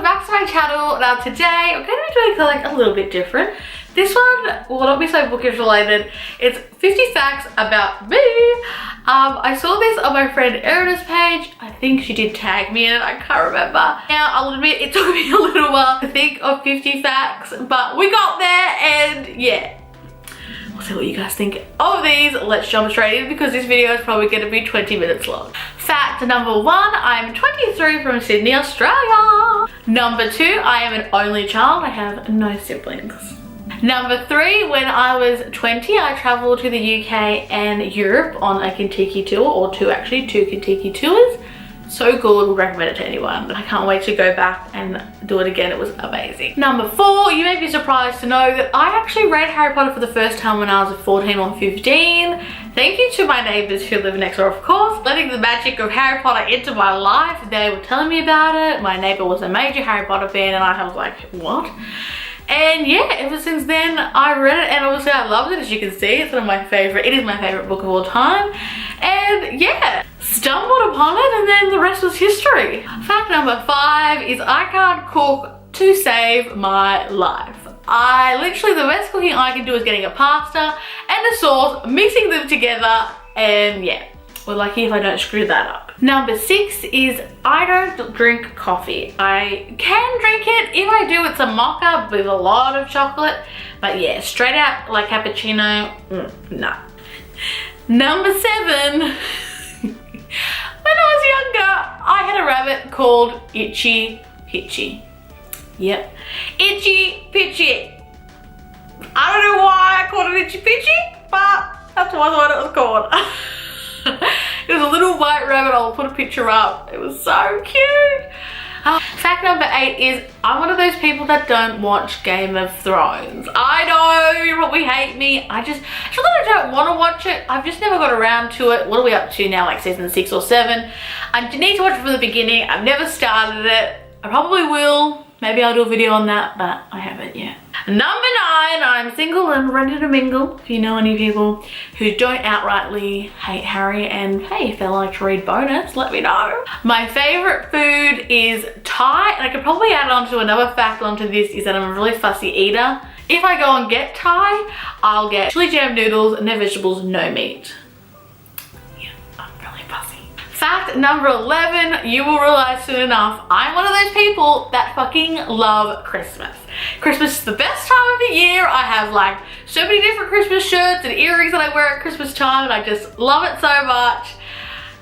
back to my channel. Now today I'm going to be doing something a little bit different. This one will not be so bookish related. It's 50 facts about me. I saw this on my friend Erina's page. I think she did tag me in it, I can't remember. Now I'll admit it took me a little while to think of 50 facts, but we got there and yeah. We'll see what you guys think of these. Let's jump straight in because this video is probably going to be 20 minutes long. Fact number 1, I'm 23 from Sydney, Australia. Number 2, I am an only child. I have no siblings. Number 3, when I was 20, I travelled to the UK and Europe on a Kentucky tour, or two Kentucky tours. So good, would recommend it to anyone. I can't wait to go back and do it again. It was amazing. Number 4, you may be surprised to know that I actually read Harry Potter for the first time when I was 14 or 15. Thank you to my neighbours who live next door, of course, letting the magic of Harry Potter into my life. They were telling me about it. My neighbour was a major Harry Potter fan and I was like, what? And yeah, ever since then I read it and obviously I loved it. As you can see, it's one of my favourite, it is my favourite book of all time. And yeah, stumbled upon it and then the rest was history. Fact number 5 is I can't cook to save my life. Literally the best cooking I can do is getting a pasta and a sauce, mixing them together, and yeah, we're lucky if I don't screw that up. Number 6 is I don't drink coffee. I can drink it. If I do, it's a mocha with a lot of chocolate. But yeah, straight out like cappuccino, nah. Number 7, when I was younger, I had a rabbit called Itchy Pitchy. Yep, Itchy Pitchy. I don't know why I called it Itchy Pitchy, but that's what I thought it was called. It was a little white rabbit. I'll put a picture up. It was so cute. Fact number 8 is I'm one of those people that don't watch Game of Thrones. I know you probably hate me. It's not that I don't want to watch it. I've just never got around to it. What are we up to now? Like season 6 or 7. I need to watch it from the beginning. I've never started it. I probably will. Maybe I'll do a video on that, but I haven't yet. Number 9, I'm single and ready to mingle. If you know any people who don't outrightly hate Harry, and hey, if they like to read bonus, let me know. My favorite food is Thai, and I could probably add on to another fact onto this is that I'm a really fussy eater. If I go and get Thai, I'll get chili jam noodles, no vegetables, no meat. Yeah, I'm really fussy. Fact number 11, you will realize soon enough, I'm one of those people that fucking love Christmas. Christmas is the best time of the year. I have like so many different Christmas shirts and earrings that I wear at Christmas time and I just love it so much.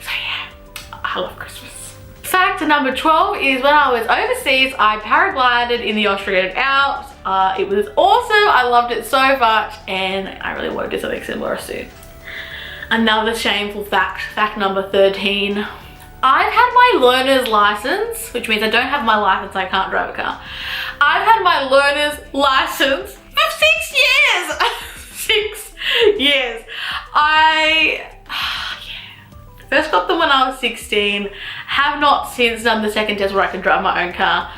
So yeah, I love Christmas. Fact number 12 is when I was overseas, I paraglided in the Australian Alps. It was awesome. I loved it so much and I really want to do something similar soon. Another shameful fact, fact number 13. I've had my learner's license, which means I don't have my license, I can't drive a car. I've had my learner's license for 6 years. 6 years. First got them when I was 16, have not since done the second test where I can drive my own car.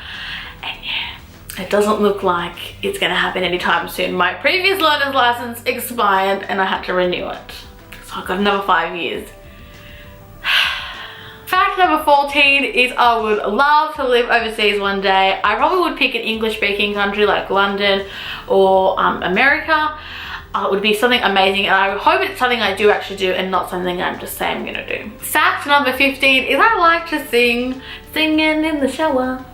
And yeah, it doesn't look like it's gonna happen anytime soon. My previous learner's license expired and I had to renew it. So I've got another 5 years. Fact number 14 is I would love to live overseas one day. I probably would pick an English speaking country like London or America. It would be something amazing and I hope it's something I do actually do and not something I'm just saying I'm gonna do. Fact number 15 is I like to sing, singing in the shower.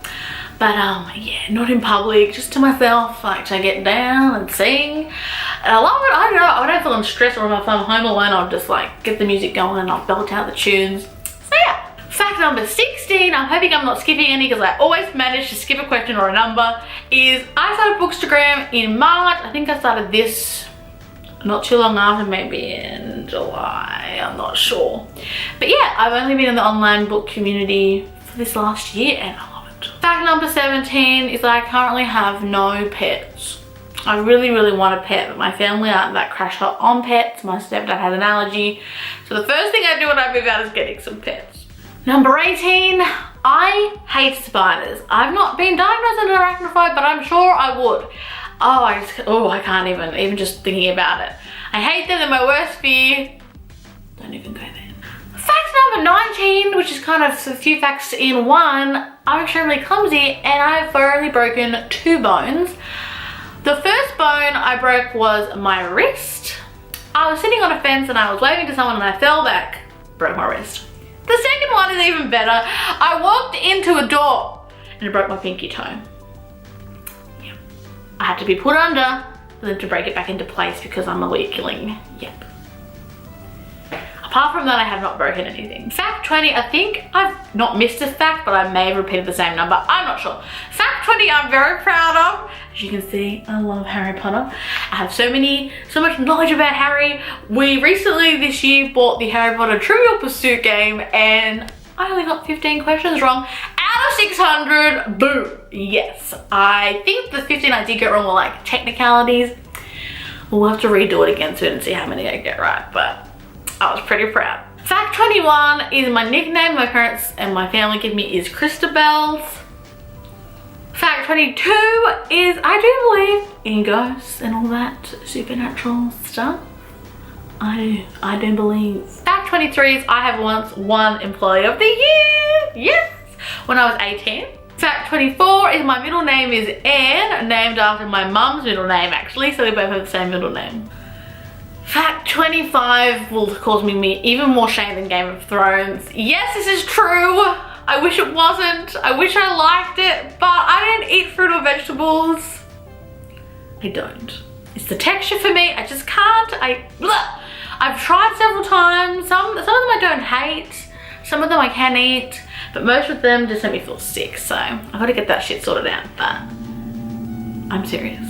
But yeah, not in public, just to myself. I like to get down and sing. And I love it. I don't know, I don't feel I'm stressed, or if I'm home alone, I'll just like get the music going and I'll belt out the tunes. So yeah. Fact number 16, I'm hoping I'm not skipping any because I always manage to skip a question or a number, is I started Bookstagram in March. I think I started this not too long after, maybe in July, I'm not sure. But yeah, I've only been in the online book community for this last year and I love it. Fact number 17 is that I currently have no pets. I really, really want a pet, but my family aren't that crash hot on pets. My stepdad has an allergy. So the first thing I do when I move out is getting some pets. Number 18, I hate spiders. I've not been diagnosed as an arachnophobia, but I'm sure I would. I can't even just thinking about it. I hate them, they're my worst fear. Don't even go there. Fact number 19, which is kind of a few facts in one. I'm extremely clumsy and I've only broken 2 bones. The first bone I broke was my wrist. I was sitting on a fence and I was waving to someone and I fell back, broke my wrist. The second one is even better. I walked into a door and it broke my pinky toe. Yeah. I had to be put under for them to break it back into place because I'm a weakling. Yep. Apart from that, I have not broken anything. Fact 20, I think I've not missed a fact, but I may have repeated the same number. I'm not sure. Fact 20, I'm very proud of. As you can see, I love Harry Potter. I have so much knowledge about Harry. We recently this year bought the Harry Potter Trivial Pursuit game and I only got 15 questions wrong out of 600. Boom. Yes. I think the 15 I did get wrong were like technicalities. We'll have to redo it again soon and see how many I get right, but I was pretty proud. Fact 21 is my nickname my parents and my family give me is Christabel's. Fact 22 is I do believe in ghosts and all that supernatural stuff. I do believe. Fact 23 is I have once won Employee of the Year. Yes, when I was 18. Fact 24 is my middle name is Anne, named after my mum's middle name actually, so we both have the same middle name. Fact 25 will cause me even more shame than Game of Thrones. Yes, this is true. I wish it wasn't. I wish I liked it, but I don't eat fruit or vegetables. I don't. It's the texture for me. I just can't. I've tried several times. Some of them I don't hate. Some of them I can eat, but most of them just make me feel sick. So I've got to get that shit sorted out, but I'm serious.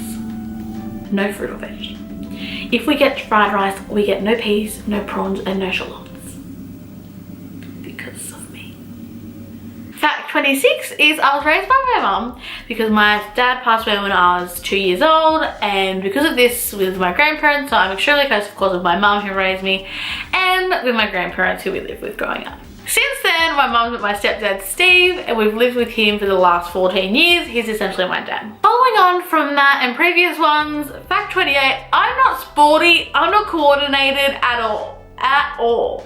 No fruit or veg. If we get fried rice, we get no peas, no prawns, and no shallots. Because of me. Fact 26 is I was raised by my mum because my dad passed away when I was 2 years old, and because of this with my grandparents, so I'm extremely close of course with my mum who raised me and with my grandparents who we lived with growing up. Since then, my mum's with my stepdad Steve and we've lived with him for the last 14 years. He's essentially my dad. Following on from that and previous ones, fact 28, I'm not sporty, I'm not coordinated at all. At all.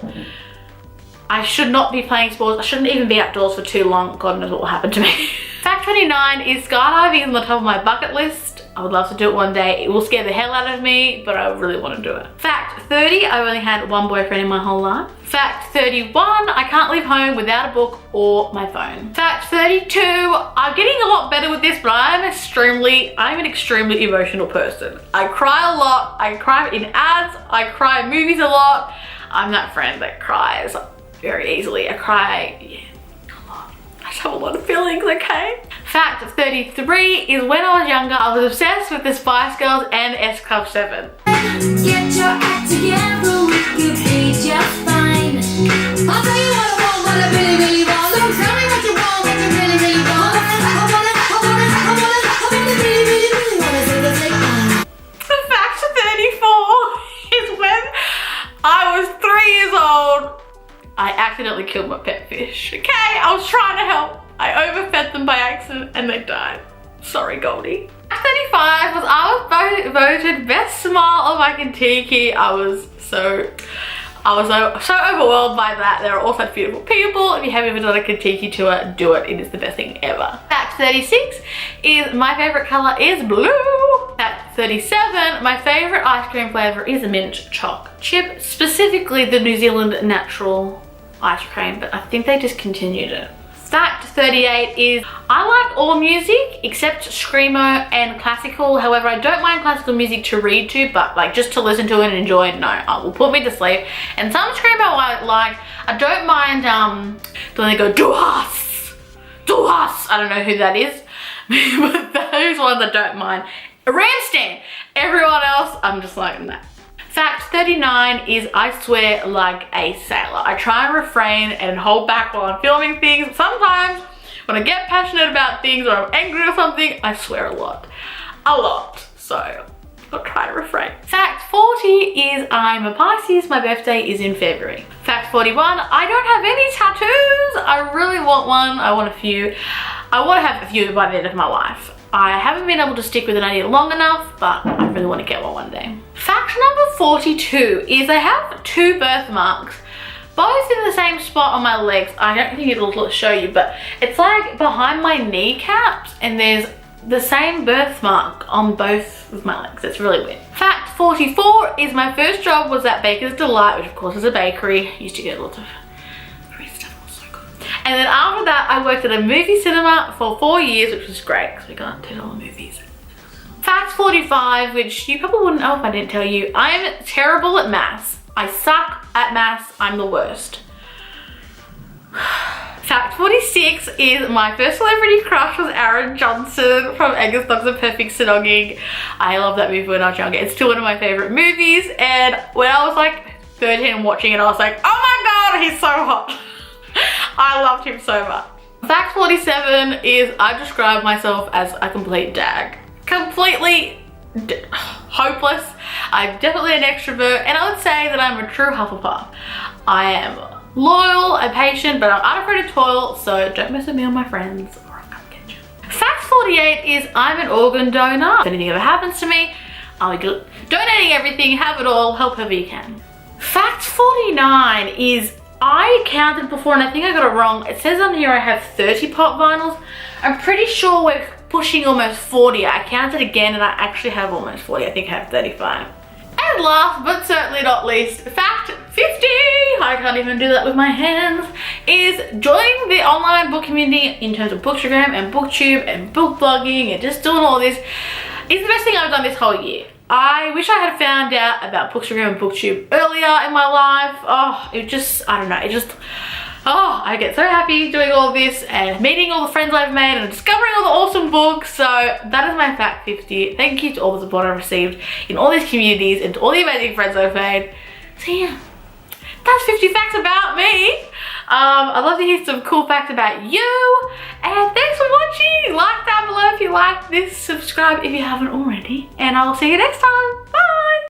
I should not be playing sports. I shouldn't even be outdoors for too long. God knows what will happen to me. Fact 29 is skydiving on the top of my bucket list. I would love to do it one day. It will scare the hell out of me, but I really want to do it. Fact 30, I've only had one boyfriend in my whole life. Fact 31, I can't leave home without a book or my phone. Fact 32, I'm getting a lot better with this, but I'm an extremely emotional person. I cry a lot. I cry in ads. I cry in movies a lot. I'm that friend that cries very easily. I cry, yeah, a lot. I just have a lot of feelings, okay? Fact 33 is when I was younger, I was obsessed with the Spice Girls and S Club 7. Get your act together, we could be just fine. I'll tell you what I want, what I really, really want. So tell me what you want, what you really, really want. I want it, really, really, really want to say the same thing. Fact 34 is when I was 3 years old, I accidentally killed my pet fish, okay? I was trying to help. I overfed them by accident and they died. Sorry, Goldie. Fact 35 was I was voted best smile of my Kentucky. I was so overwhelmed by that. There are all such beautiful people. If you haven't ever done a Kentucky tour, do it. It is the best thing ever. Fact 36 is my favorite color is blue. Fact 37, my favorite ice cream flavor is a mint choc chip, specifically the New Zealand natural ice cream, but I think they discontinued it. Fact 38 is I like all music except screamo and classical. However, I don't mind classical music to read to, but like just to listen to it and enjoy it, no, it will put me to sleep. And some screamo I like. I don't mind when they go do us. I don't know who that is, but those ones I don't mind. Ramstein. Everyone else, I'm just like nah. Fact 39 is I swear like a sailor. I try and refrain and hold back while I'm filming things. Sometimes when I get passionate about things or I'm angry or something, I swear a lot. So I'll try to refrain. Fact 40 is I'm a Pisces. My birthday is in February. Fact 41, I don't have any tattoos. I really want one. I want a few. I want to have a few by the end of my life. I haven't been able to stick with an idea long enough, but I really want to get one day. Fact number 42 is I have 2 birthmarks. both in the same spot on my legs. I don't think it'll show you, but it's like behind my kneecaps, and there's the same birthmark on both of my legs. It's really weird. Fact 44 is my first job was at Baker's Delight, which of course is a bakery. Used to get lots of free stuff. It was so good. And then after that, I worked at a movie cinema for 4 years, which was great because we got $2 movies. Fact 45, which you probably wouldn't know if I didn't tell you. I am terrible at maths. I suck at maths. I'm the worst. Fact 46 is my first celebrity crush was Aaron Johnson from Angus Dogs and Perfect Snogging. I love that movie when I was younger. It's still one of my favorite movies, and when I was like 13 and watching it, I was like, oh my god, he's so hot. I loved him so much. Fact 47 is I describe myself as a complete dag. Completely hopeless. I'm definitely an extrovert, and I would say that I'm a true Hufflepuff. I am loyal and patient, but I'm unafraid of toil, so don't mess with me or my friends or I'll come get you. Fact 48 is I'm an organ donor. If anything ever happens to me, I'll be donating everything, have it all, help whoever you can. Fact 49 is I counted before and I think I got it wrong. It says on here I have 30 pop vinyls. I'm pretty sure we're pushing almost 40. I counted again and I actually have almost 40. I think I have 35. And last but certainly not least, fact 50, I can't even do that with my hands, is joining the online book community in terms of Bookstagram and Booktube and book blogging and just doing all this is the best thing I've done this whole year. I wish I had found out about Bookstagram and Booktube earlier in my life. Oh, it just, I don't know, it just, oh, I get so happy doing all this and meeting all the friends I've made and discovering all the awesome books. So that is my fact 50. Thank you to all the support I've received in all these communities and to all the amazing friends I've made. So yeah, that's 50 facts about me. I'd love to hear some cool facts about you. And thanks for watching. Like down below if you like this. Subscribe if you haven't already. And I'll see you next time.